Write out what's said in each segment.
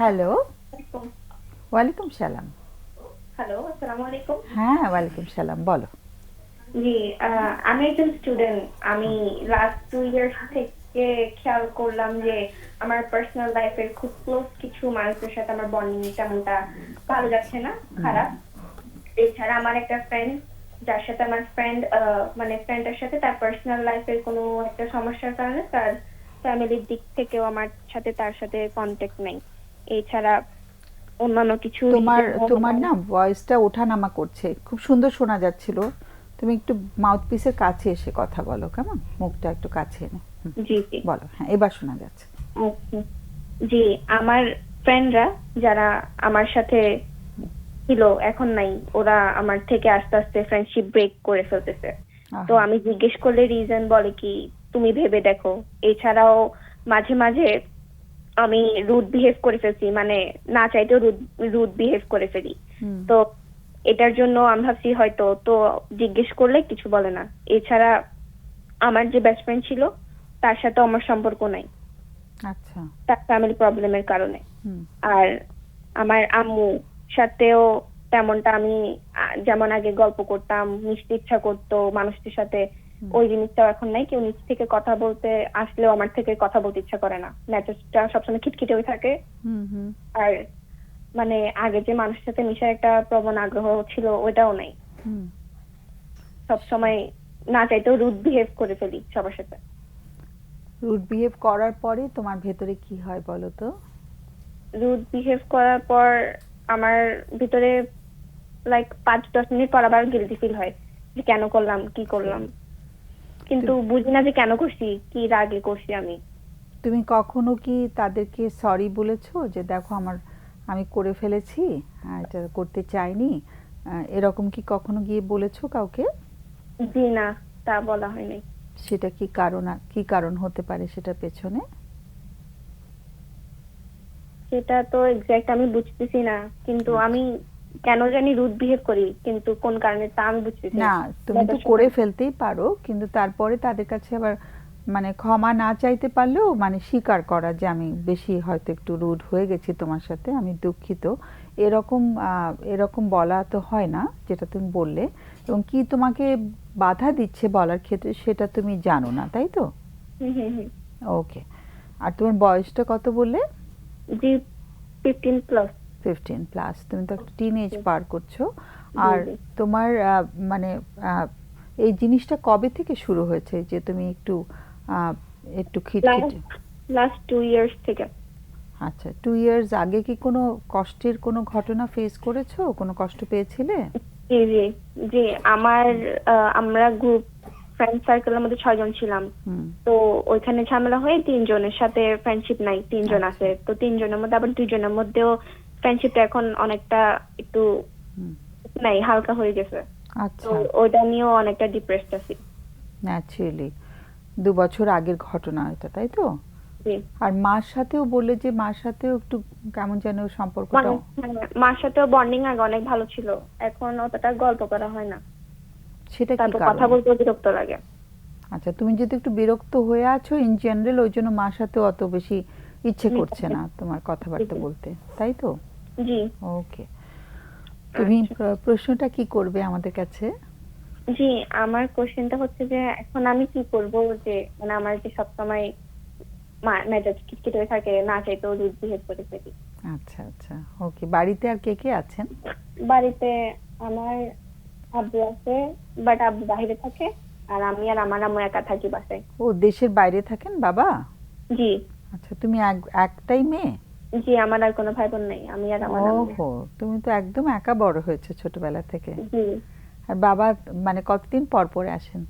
Hello. আলাইকুম। ওয়ালাইকুম সালাম। হ্যালো, আসসালামু আলাইকুম। হ্যাঁ, ওয়ালাইকুম সালাম, বলো। জি, আমি একজন স্টুডেন্ট। আমি লাস্ট 2 ইয়ার্স থেকে খেয়াল করলাম যে আমার পার্সোনাল লাইফের খুব ক্লোজ কিছু মানুষের সাথে আমার বন্ডিং তেমনটা ভালো যাচ্ছে না, খারাপ। এছাড়া আমার একটা ফ্রেন্ড, যার সাথে আমার মানে ফ্রেন্ডের সাথে তার পার্সোনাল লাইফের কোনো একটা সমস্যার কারণে তার ফ্যামিলির দিক থেকেও আমার সাথে তার সাথে কনট্যাক্ট নেই। এছাড়া অন্যান্য কিছু তোমার রিজনও তোমার আমার। না ভয়েসটা ওঠানামা করছে, খুব সুন্দর শোনা যাচ্ছিল। তুমি একটু মাউথপিসের কাছে এসে কথা বলো, কেমন? মুখটা একটু কাছে এনে জি, জি। বলো। হ্যাঁ, এবার শোনা যাচ্ছে। আচ্ছা। জি, আমার ফ্রেন্ডরা যারা আমার সাথে ছিল এখন নাই, ওরা আমার থেকে আস্তে আস্তে ফ্রেন্ডশিপ ব্রেক করে ফেলতেছে। তো আহা। আমি জিজ্ঞেস করলে রিজন বলে কি, তুমি ভেবে দেখো। এছাড়াও মাঝে মাঝে আমি রুড বিহেভ করে ফেলছি, মানে না চাইতেও রুড রুড বিহেভ করে ফেলি। হুম। তো এটার জন্য আমি ভাবছি হয়তো, তো জিজ্ঞেস করলে কিছু বলে না। এছাড়া আমার যে বেস্ট ফ্রেন্ড ছিল তার সাথে আমার সম্পর্ক নাই, আচ্ছা। তার ফ্যামিলি প্রবলেমের কারণে। হুম। আর আমার আম্মু সাথেও তেমনটা আমি যেমন আগে গল্প করতাম, মিশতে ইচ্ছা করতো মানুষটির সাথে, হুম। ওই জিনিসটাও এখন নাই। কেউ নিজ থেকে কথা বলতে আসলেও আমার থেকে কথা বলতে ইচ্ছা করে না, মেজাজটা সবসময় খিটখিটে হয়ে থাকে। হুম। হুম। আর মানে আগে যে মানুষের সাথে মিশার একটা প্রবণ আগ্রহ ছিল ওটাও নাই। হুম। সবসময় না চাইতেও রুড বিহেভ করে ফেলি সবার সাথে। রুড বিহেভ করার পরে তোমার ভেতরে কি হয় বলো তো? রুড বিহেভ করার পর আমার ভিতরে লাইক 5-10 মিনিট পর আবার গিলটি ফিল হয় যে কেন করলাম, কি ওকে। করলাম। কিন্তু তুমি বুঝি না যে কেন করছি, কি রাগে করছি আমি। তুমি কখনো কি তাদেরকে সরি বলেছো যে দেখো আমি করে ফেলেছি, এটা করতে চাইনি, এরকম কি কখনো গিয়ে বলেছো কাউকে? জি না, তা বলা হয়নি। সেটা কি কারণ, কি কারণ হতে পারে সেটার পেছনে? সেটা তো এক্সাক্ট আমি বুঝতেছি না, কিন্তু আমি আচ্ছা। কেন জানি রুড বিহেভ করি, কিন্তু কোন কারণে তা আমি বুঝতেছি না। না, তুমি তো বাবার সাথে। করে ফেলতেই পারো, কিন্তু তারপরে তাদের কাছে আবার মানে ক্ষমা না চাইতে পারলেও মানে স্বীকার করা যে আমি বেশি হয়তো একটু রুড হয়ে গেছি তোমার সাথে, আমি দুঃখিত। এরকম বলা তো হয় না যেটা তুমি বললে। এবং কি তোমাকে বাধা দিচ্ছে বলার ক্ষেত্রে সেটা তুমি জানো না, তাই তো? হুম, হুম, হুম। ওকে। আর তোমার বয়সটা কত বললে? জি, 15+। 15+, তুমি তো একটা টিনেজ জি, পার করছো। জি, আর জি। তোমার মানে আহ, এই জিনিসটা কবে থেকে শুরু হয়েছে যে তুমি একটু আহ, একটু খিটখিটে? লাস্ট লাস্ট 2 ইয়ার্স থেকে। আচ্ছা, 2 ইয়ার্স আগে কি কোনো কষ্টের কোনো ঘটনা ফেস করেছো, কোনো কষ্ট পেয়েছিলে? জি, জি, জি। আমার আমরা গ্রুপ ফ্রেন্ড সার্কেলের মধ্যে 6 জন ছিলাম। হুম। তো ওইখানে ঝামেলা হয়ে 3 জনের সাথে ফ্রেন্ডশিপ নাই, 3 জন আচ্ছা। আছে। তো 3 জনের মধ্যে আবার 2 জনের মধ্যেও ফ্রেন্ডশিপটা এখন অনেকটা একটু হুম। নাই, হালকা হয়ে গেছে। তো আচ্ছা। ওইটা নিয়েও অনেকটা ডিপ্রেসড আছি। ন্যাচারালি। 2 বছর আগের ঘটনা এটা, তাই তো? জি। আর মার সাথেও বললে যে মার সাথেও একটু কেমন যেন সম্পর্কটা। মার সাথেও বন্ডিং আগে অনেক ভালো ছিল, এখন অতটা গল্প করা হয় না। সেটা কি তারপর কথা কারণ? বলতেও বিরক্ত লাগে। আচ্ছা, তুমি যেহেতু একটু বিরক্ত হয়ে আছো ইন জেনারেল, ওই জন্য মার সাথে অত বেশি ইচ্ছে করছে না তোমার কথাবার্তা বলতে, তাই তো? জি। ওকে। তুমি আচ্ছা। প্রশ্নটা কি করবে আমাদের কাছে? জি, আমার কোশ্চেনটা হচ্ছে যে এখন আমি কি করব, যে মানে আমার যে সবসময় মেজাজ খিটখিটে হয়ে থাকে, না চাইতেও রুড বিহেভ করে ফেলি। আচ্ছা, আচ্ছা। ওকে, বাড়িতে আর কে কে আছেন? বাড়িতে আমার আব্বু আছে, বাট আব্বু বাইরে থাকে। আর আমি আর আমার আম্মু একা থাকি বাসায়। ও, দেশের বাইরে থাকেন বাবা? জি। আচ্ছা, তুমি একটাই মেয়ে? জি, আমার আর কোনো ভাই বোন নেই, আমি আর আমার আম্মু। ওহো, তুমি তো একদম একা বড় হয়েছে ছোটবেলা থেকে। জি। আর বাবা মানে কতদিন পর পরে আসেন?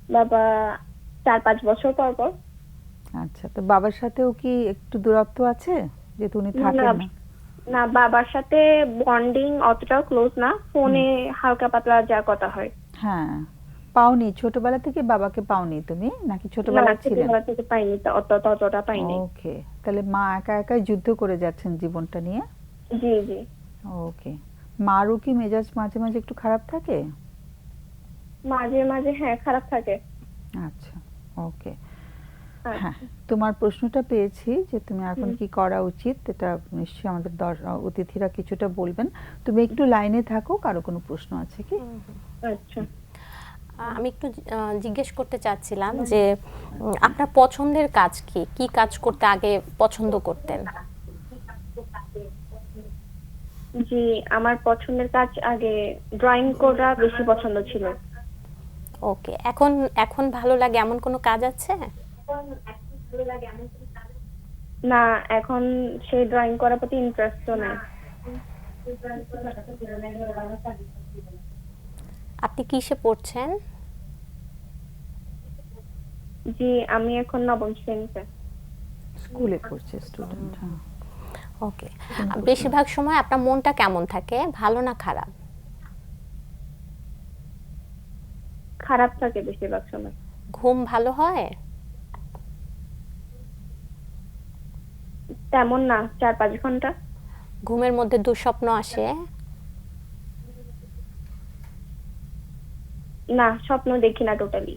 বাবা 4-5 বছর পর পর। আচ্ছা, তো বাবার সাথেও কি একটু দূরত্ব আছে যেহেতু উনি না, থাকেন না? না, বাবার সাথে বন্ডিং অতটাও ক্লোজ না, হুম। ফোনে হালকা পাতলা যা কথা হয়। হ্যাঁ। পাওনি ছোটবেলা থেকে বাবাকে, পাওনি তুমি নাকি না, ছোটবেলায় ছিলেন? ছোটবেলা থেকে পাইনি, অতটা পাইনি। ওকে, তাহলে মা একা একাই যুদ্ধ করে যাচ্ছেন জীবনটা নিয়ে। জি, জি। ওকে। মারও কি মেজাজ মাঝে মাঝে একটু খারাপ থাকে? মাঝে মাঝে হ্যাঁ, খারাপ থাকে। আচ্ছা। ওকে। হ্যাঁ, তোমার প্রশ্নটা পেয়েছি যে তুমি এখন কি করা উচিত, এটা নিশ্চয়ই আমাদের অতিথিরা কিছুটা বলবেন। তুমি একটু লাইনে থাকো, কারো কোনো প্রশ্ন আছে কি? আচ্ছা। আমি একটু জিজ্ঞেস করতে চাচ্ছিলাম যে আপনার পছন্দের কাজ কি, কি কাজ করতে আগে পছন্দ করতেন? জি, আমার পছন্দের কাজ আগে ড্রয়িং করা বেশি পছন্দ ছিল। ওকে, এখন এখন ভালো লাগে এমন কোনো কাজ আছে? না, এখন সেই ড্রয়িং করার প্রতি ইন্টারেস্টও নাই। আপনি কিসে পড়ছেন? জি, আমি এখন নবম শ্রেণীতে। স্কুলে পড়ছে স্টুডেন্ট। হ্যাঁ, ওকে, বেশিরভাগ সময় আপনার মনটা কেমন থাকে, ভালো না খারাপ? খারাপ থাকে বেশিরভাগ সময়। ঘুম ভালো হয়? তেমন না, 4-5 ঘন্টা। ঘুমের মধ্যে দুঃস্বপ্ন আসে? না, স্বপ্ন দেখি না টোটালি।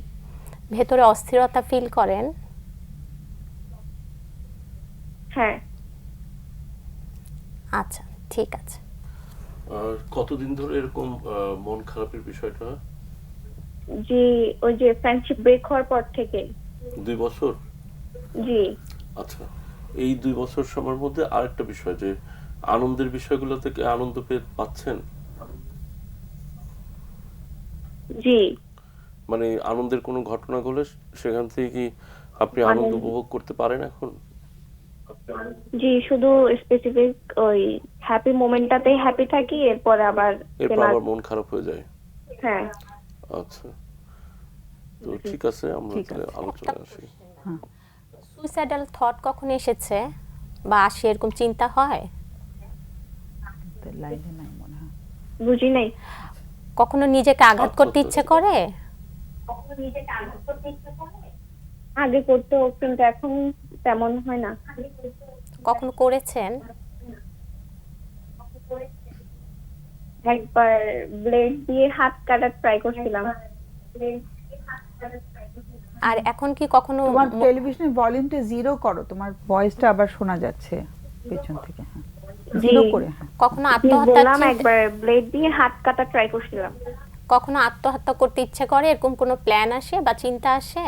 ভেতরে অস্থিরতা ফিল করেন? হ্যাঁ। আচ্ছা, ঠিক আছে। আর কতদিন ধরে এরকম মন খারাপের বিষয়টা? জি, ওই যে ফ্রেন্ডশিপ ব্রেক হওয়ার পর থেকে। 2 বছর? জি। আচ্ছা, এই 2 বছর সময়ের মধ্যে আরেকটা বিষয় যে আনন্দের বিষয়গুলো থেকে আনন্দ পাচ্ছেন? জি। মানে আনন্দের কোনো ঘটনা ঘটলে সেখান থেকে কি আপনি আনন্দ উপভোগ করতে পারেন এখন? জি, শুধু স্পেসিফিক ওই হ্যাপি মোমেন্টটাতেই হ্যাপি থাকি, এরপর আবার মন খারাপ হয়ে যায়? হ্যাঁ। আচ্ছা, তো ঠিক আছে, আমরা ঠিক তাহলে আছে। আলোচনায় আসি। সুইসাইডাল থট কখন এসেছে বা আসে, এরকম চিন্তা হয়? লাইনে নাই মনে হয়। বুঝি নাই। কখনো নিজেকে আঘাত করতে ইচ্ছে করে? আগে করতো, কিন্তু এখন তেমন হয় না। কখনো করেছেন? একবার ব্লেড দিয়ে হাত কাটার ট্রাই করছিলাম। আর এখন কি কখনো তোমার টেলিভিশনের ভলিউমটা 0 করো, তোমার ভয়েসটা আবার শোনা যাচ্ছে পেছন থেকে। হ্যাঁ, 0 করে। হ্যাঁ, কখনো জি, আত্মহত্যার বললাম চিন্তা, একবার ব্লেড দিয়ে হাত কাটার ট্রাই করছিলাম। কখনো আত্মহত্যা করতে ইচ্ছে করে, এরকম কোনো প্ল্যান আসে বা চিন্তা আসে?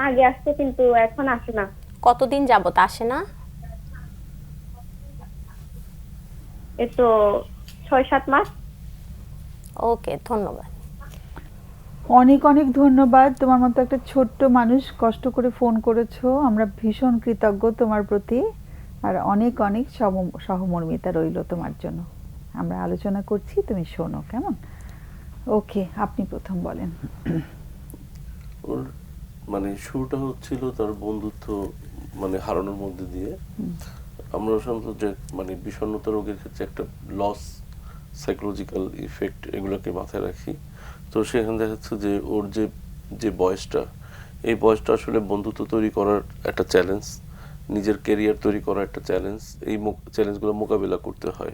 আগে আসতো, কিন্তু এখন আসে না। কতদিন যাবত আসে না? এই তো 6-7 মাস। ওকে, ধন্যবাদ। অনেক অনেক ধন্যবাদ। তোমার মতো একটা ছোট্ট মানুষ কষ্ট করে ফোন করেছো, আমরা ভীষণ কৃতজ্ঞ তোমার প্রতি। আর অনেক অনেক সহমর্মিতা রইল তোমার জন্য। আমরা আলোচনা করছি, তুমি শোনো কেমন। ওকে, আপনি প্রথম বলেন। ওর মানে শুরুটা হচ্ছিল তার বন্ধুত্ব মানে হারানোর মধ্যে দিয়ে। আমরা সাধারণত যে মানে বিষণ্ণতা রোগের ক্ষেত্রে একটা লস, সাইকোলজিক্যাল ইফেক্ট এগুলোকে মাথায় রাখি। তো সেখানে দেখা যাচ্ছে যে ওর যে যে বয়সটা, এই বয়সটা আসলে বন্ধুত্ব তৈরি করার একটা চ্যালেঞ্জ, নিজের কেরিয়ার তৈরি করার একটা চ্যালেঞ্জ। এই চ্যালেঞ্জগুলো মোকাবিলা করতে হয়।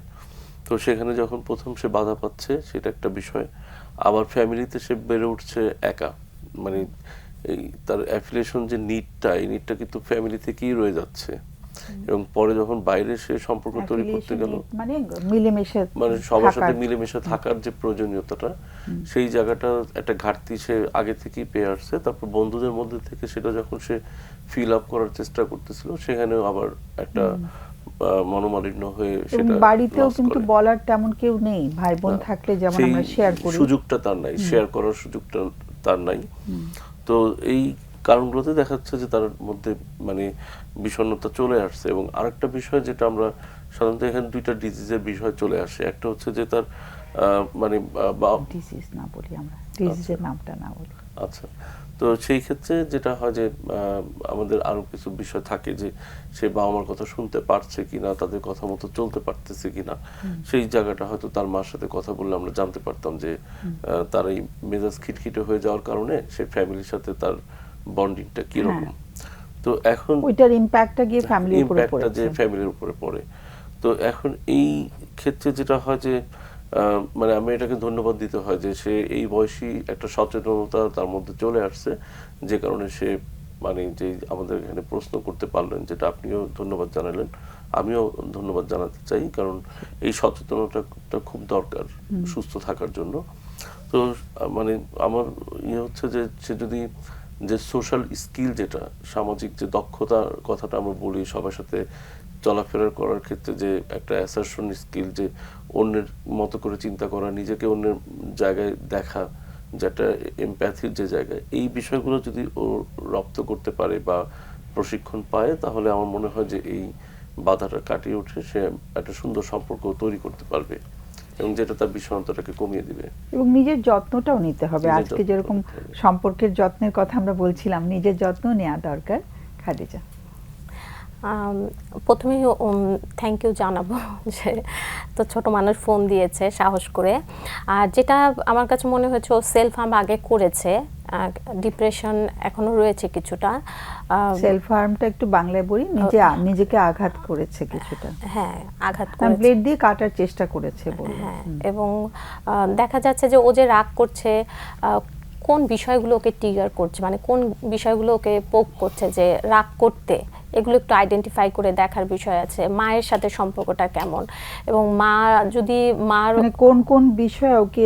তো সেখানে যখন প্রথম সে বাধা পাচ্ছে সেটা একটা বিষয়। আবার ফ্যামিলিতে সে বেড়ে উঠছে একা, মানে এই তার অ্যাফিলিয়েশন যে নিডটা, এই নিডটা কিন্তু ফ্যামিলি থেকেই রয়ে যাচ্ছে। এবং পরে যখন বাইরে সে সম্পর্ক তৈরি করতে গেল, মানে মিলেমিশে, মানে সবার সাথে থাকার। মিলেমিশে থাকার যে প্রয়োজনীয়তাটা, সেই জায়গাটা একটা ঘাটতি সে আগে থেকেই পেয়ে আসছে। তারপর বন্ধুদের মধ্যে থেকে সেটা যখন সে ফিল আপ করার চেষ্টা করতেছিল, সেখানেও আবার একটা মনোমালিন্য হয়ে সেটা বাড়িতেও loss কিন্তু করে। বলার তেমন কেউ নেই, ভাই বোন থাকলে যেমন সেই আমরা শেয়ার করি। সুযোগটা তার নাই, শেয়ার করার সুযোগটা তার নাই। তো এই কারণগুলোতে দেখা যাচ্ছে যে তার মধ্যে মানে বিষণ্ণতা চলে আসছে। এবং আরেকটা বিষয় যেটা আমরা সাধারণত এখানে দুইটা ডিজিজের বিষয় চলে আসে। একটা হচ্ছে যে তার মানে ডিজিজ না বলি আমরা, ডিজিজের নামটা না বলি। আচ্ছা, তো সেই ক্ষেত্রে যেটা হয় যে আমাদের আরো কিছু বিষয় থাকে যে সে বাবা মার কথা শুনতে পারছে কিনা, তাদের কথা মতো চলতে পারতেছে কিনা। সেই জায়গাটা হয়তো তার মার সাথে কথা বললে আমরা জানতে পারতাম যে তার এই মেজাজ খিটখিটে হয়ে যাওয়ার কারণে সে ফ্যামিলির সাথে তার বন্ডিংটা কিরকম। তো এখন ওইটার ইম্প্যাক্টটা গিয়ে ফ্যামিলির উপরে ইম্প্যাক্টটা যে পড়েছে। ফ্যামিলির উপরে পড়ে। তো এখন এই ক্ষেত্রে যেটা হয় যে মানে আমি এটাকে ধন্যবাদ দিতে হয় যে সে এই বয়সী একটা সচেতনতা তার মধ্যে চলে আসছে, যে কারণে সে মানে যে আমাদের এখানে প্রশ্ন করতে পারলেন, যেটা আপনিও ধন্যবাদ জানালেন, আমিও ধন্যবাদ জানাতে চাই, কারণ এই সচেতনতাটা খুব দরকার সুস্থ থাকার জন্য। তো মানে আমার ইয়ে হচ্ছে যে সে যদি যে সোশ্যাল স্কিল, যেটা সামাজিক যে দক্ষতার কথাটা আমরা বলি, সবার সাথে চলাফেরা করার ক্ষেত্রে যে একটা অ্যাসারশন স্কিল, যে অন্যের মতো করে চিন্তা করা, নিজেকে অন্যের জায়গায় দেখা, যেটা এমপ্যাথির যে জায়গায়, এই বিষয়গুলো যদি ও রপ্ত করতে পারে বা প্রশিক্ষণ পায়, তাহলে আমার মনে হয় যে এই বাধাটা কাটিয়ে উঠে সে একটা সুন্দর সম্পর্ক তৈরি করতে পারবে, এবং যেটা তার বিষণ্ণতাটাকে কমিয়ে দিবে। এবং নিজের যত্নটাও নিতে হবে। নিজের আজকে যত্ন যেরকম নিতে হবে। সম্পর্কের যত্নের কথা আমরা বলছিলাম, নিজের যত্ন নেওয়া দরকার। খাদিজা। প্রথমেই থ্যাংক ইউ জানাবো যে তো ছোট মানুষ ফোন দিয়েছে সাহস করে। আর যেটা আমার কাছে মনে হয়েছে, ও সেলফ হার্ম আগে করেছে, ডিপ্রেশন এখনো রয়েছে কিছুটা। সেলফ হার্মটা একটু বাংলায় বলি, নিজেকে আঘাত করেছে কিছুটা। হ্যাঁ, আঘাত করেছে, ব্লেড দিয়ে কাটার চেষ্টা করেছে বলে। হ্যাঁ। এবং দেখা যাচ্ছে যে ও যে রাগ করছে, কোন বিষয়গুলো ওকে ট্রিগার করছে, মানে কোন বিষয়গুলো ওকে পোক করছে যে রাগ করতে, এগুলো একটু আইডেন্টিফাই করে দেখার বিষয় আছে। মায়ের সাথে সম্পর্কটা কেমন, এবং মা যদি মার মানে কোন কোন বিষয় ওকে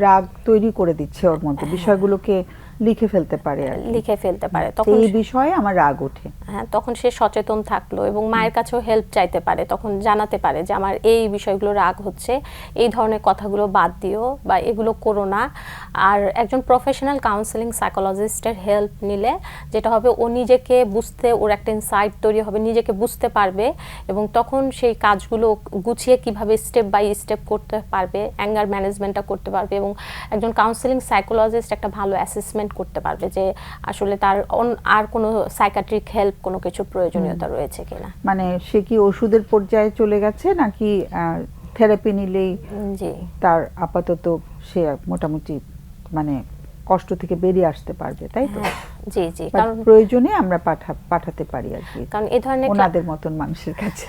রাগ তৈরি করে দিচ্ছে, ওর মধ্যে বিষয়গুলোকে লিখে ফেলতে পারে আর কি। লিখে ফেলতে পারে, তো তখন এই বিষয়ে আমার রাগ ওঠে। হ্যাঁ, তখন সে সচেতন থাকলো এবং মায়ের কাছেও হেল্প চাইতে পারে, তখন জানাতে পারে যে আমার এই বিষয়গুলো রাগ হচ্ছে, এই ধরনের কথাগুলো বাদ দিও বা এগুলো করো না। আর একজন প্রফেশনাল কাউন্সেলিং সাইকোলজিস্টের হেল্প নিলে যেটা হবে, ও নিজেকে বুঝতে, ওর একটা ইনসাইট তৈরি হবে, নিজেকে বুঝতে পারবে, এবং তখন সেই কাজগুলো গুছিয়ে কিভাবে স্টেপ বাই স্টেপ করতে পারবে, অ্যাঙ্গার ম্যানেজমেন্টটা করতে পারবে, এবং একজন কাউন্সেলিং সাইকোলজিস্ট একটা ভালো অ্যাসেসমেন্ট করতে পারবে যে আসলে তার আর কোনো সাইকিয়াট্রিক হেল্প, কোনো কিছু প্রয়োজনীয়তা রয়েছে কিনা। মানে সে কি ওষুধের পর্যায়ে চলে গেছে, নাকি থেরাপি নিলেই জি, তার আপাতত সে মোটামুটি মানে কষ্ট থেকে বেরিয়ে আসতে পারবে, তাই তো? হ্যাঁ, জি জি, But কারণ প্রয়োজনে আমরা পাঠাতে পারি আর কি, কারণ এই ধরনের ওনাদের মতন মানুষের কাছে।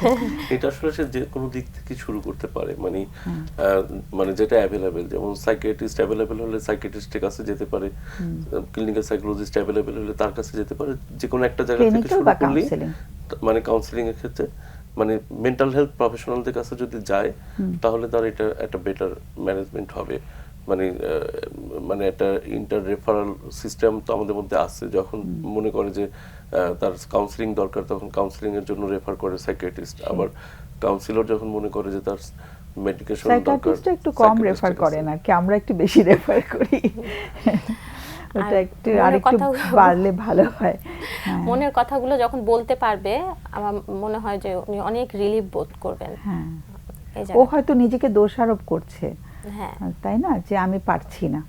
এটা আসলে সে যে কোনো দিক থেকে শুরু করতে পারে, মানে মানে যেটা অ্যাভেলেবেল, যেমন সাইকিয়াট্রিস্ট অ্যাভেলেবেল হলে সাইকিয়াট্রিস্টের কাছে যেতে পারে, ক্লিনিক্যাল সাইকোলজিস্ট অ্যাভেলেবেল হলে তার কাছে যেতে পারে, যে কোনো একটা জায়গা থেকে ক্লিনিক্যাল শুরু বা করলেই, কাউন্সেলিং। মানে কাউন্সিলিং এর ক্ষেত্রে মানে মেন্টাল হেলথ প্রফেশনালদের কাছে যদি যায়, তাহলে তার এটা একটা বেটার ম্যানেজমেন্ট হবে। মানে মানে একটা ইন্টার রেফারাল সিস্টেম তো আমাদের মধ্যে আছে, যখন মনে করে যে তার কাউন্সিলিং দরকার, তখন কাউন্সিলিং এর জন্য রেফার করে সাইকিয়াট্রিস্ট। আবার কাউন্সিলর যখন মনে করে যে তার মেডিকেশন দরকার, সাইকিয়াট্রিস্ট একটু কম রেফার করেন আর কি, আমরা একটু বেশি রেফার করি। ওটা একটু আরেকটু বাড়লে ভালো হয়। মনের কথাগুলো যখন বলতে পারবে, আমার মনে হয় যে উনি অনেক রিলিফ বোধ করবেন। হ্যাঁ, এই ও জায়গায়। হয়তো নিজেকে দোষারোপ করছে, হ্যাঁ, তাই না, যে আমি পারছি না।